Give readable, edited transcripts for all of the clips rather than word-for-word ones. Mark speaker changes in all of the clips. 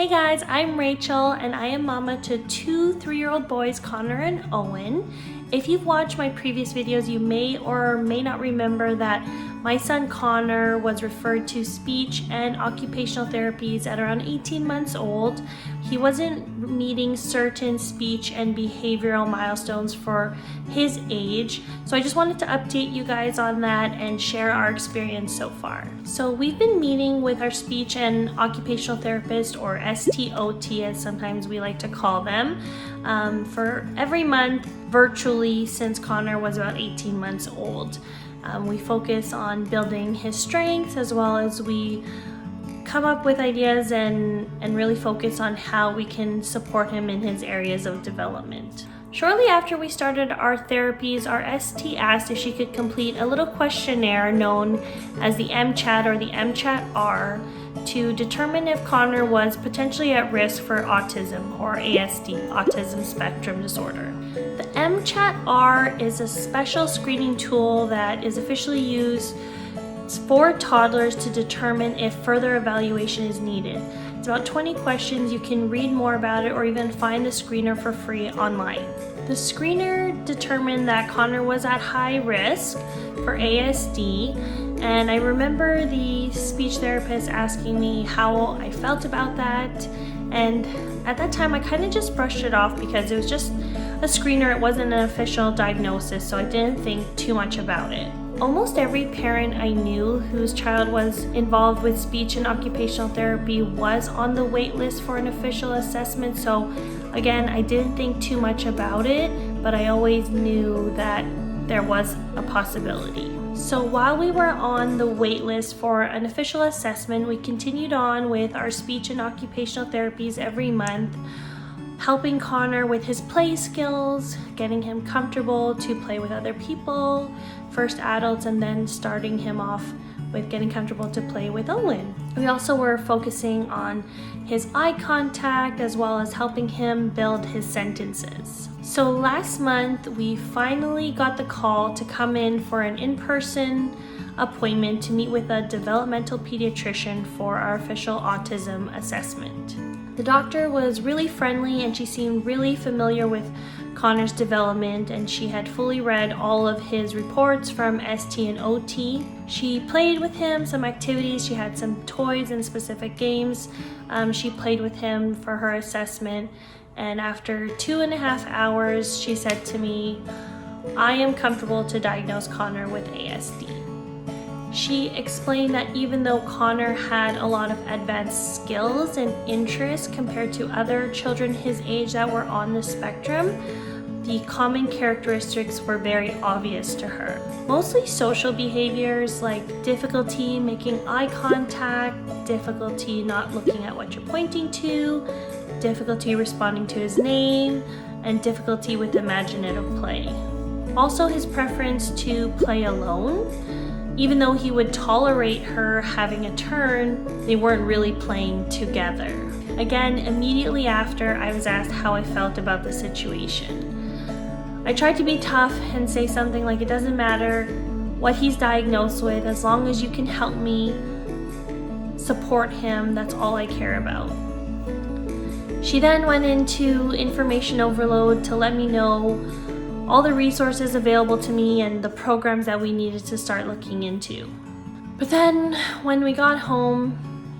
Speaker 1: Hey guys, I'm Rachel and I am mama to two 3-year-old boys, Connor and Owen. If you've watched my previous videos, you may or may not remember that my son Connor was referred to speech and occupational therapies at around 18 months old. He wasn't meeting certain speech and behavioral milestones for his age. So I just wanted to update you guys on that and share our experience so far. So we've been meeting with our speech and occupational therapist, or STOT as sometimes we like to call them, for every month virtually since Connor was about 18 months old. We focus on building his strengths as well as we come up with ideas and really focus on how we can support him in his areas of development. Shortly after we started our therapies, our ST asked if she could complete a little questionnaire known as the MCHAT or the MCHAT-R to determine if Connor was potentially at risk for autism or ASD, autism spectrum disorder. The MCHAT-R is a special screening tool that is officially used for toddlers to determine if further evaluation is needed. It's about 20 questions. You can read more about it or even find the screener for free online. The screener determined that Connor was at high risk for ASD, and I remember the speech therapist asking me how I felt about that, and at that time I kind of just brushed it off because it was just a screener. It wasn't an official diagnosis, so I didn't think too much about it. Almost every parent I knew whose child was involved with speech and occupational therapy was on the wait list for an official assessment, so again, I didn't think too much about it, but I always knew that there was a possibility. So while we were on the wait list for an official assessment, we continued on with our speech and occupational therapies every month, helping Connor with his play skills, getting him comfortable to play with other people, first adults, and then starting him off with getting comfortable to play with Owen. We also were focusing on his eye contact as well as helping him build his sentences. So last month, we finally got the call to come in for an in-person appointment to meet with a developmental pediatrician for our official autism assessment. The doctor was really friendly and she seemed really familiar with Connor's development, and she had fully read all of his reports from ST and OT. She played with him some activities. She had some toys and specific games. She played with him for her assessment, and after 2.5 hours, she said to me, "I am comfortable to diagnose Connor with ASD." She explained that even though Connor had a lot of advanced skills and interests compared to other children his age that were on the spectrum, the common characteristics were very obvious to her. Mostly social behaviors like difficulty making eye contact, difficulty not looking at what you're pointing to, difficulty responding to his name, and difficulty with imaginative play. Also, his preference to play alone. Even though he would tolerate her having a turn, they weren't really playing together. Again, immediately after, I was asked how I felt about the situation. I tried to be tough and say something like, it doesn't matter what he's diagnosed with, as long as you can help me support him, that's all I care about. She then went into information overload to let me know all the resources available to me and the programs that we needed to start looking into. But then when we got home,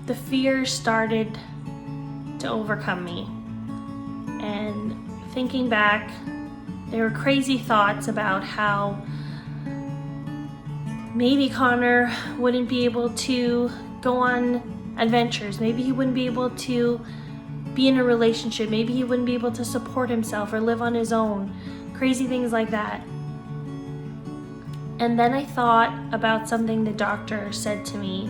Speaker 1: the fear started to overcome me. And thinking back, there were crazy thoughts about how maybe Connor wouldn't be able to go on adventures. Maybe he wouldn't be able to be in a relationship. Maybe he wouldn't be able to support himself or live on his own. Crazy things like that. And then I thought about something the doctor said to me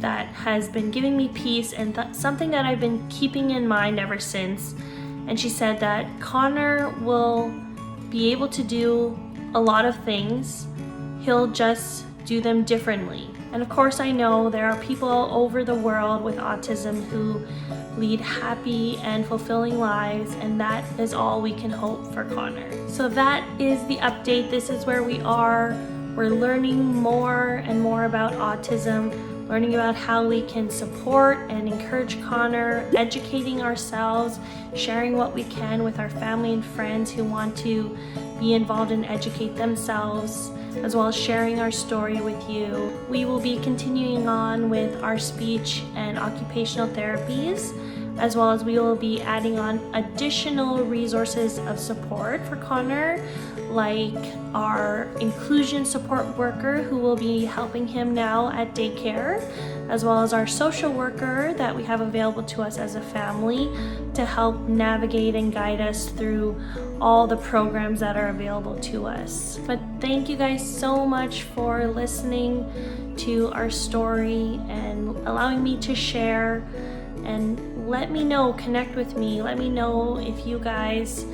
Speaker 1: that has been giving me peace and something that I've been keeping in mind ever since. And she said that Connor will be able to do a lot of things. He'll just do them differently. And of course, I know there are people all over the world with autism who lead happy and fulfilling lives, and that is all we can hope for Connor. So that is the update. This is where we are. We're learning more and more about autism. learning about how we can support and encourage Connor, educating ourselves, sharing what we can with our family and friends who want to be involved and educate themselves, as well as sharing our story with you. We will be continuing on with our speech and occupational therapies, as well as we will be adding on additional resources of support for Connor, like our inclusion support worker who will be helping him now at daycare, as well as our social worker that we have available to us as a family to help navigate and guide us through all the programs that are available to us. But thank you guys so much for listening to our story and allowing me to share. And let me know, connect with me, let me know if you guys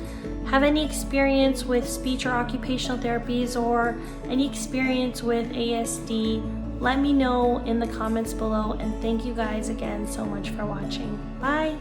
Speaker 1: have any experience with speech or occupational therapies or any experience with ASD. Let me know in the comments below, and thank you guys again so much for watching. Bye!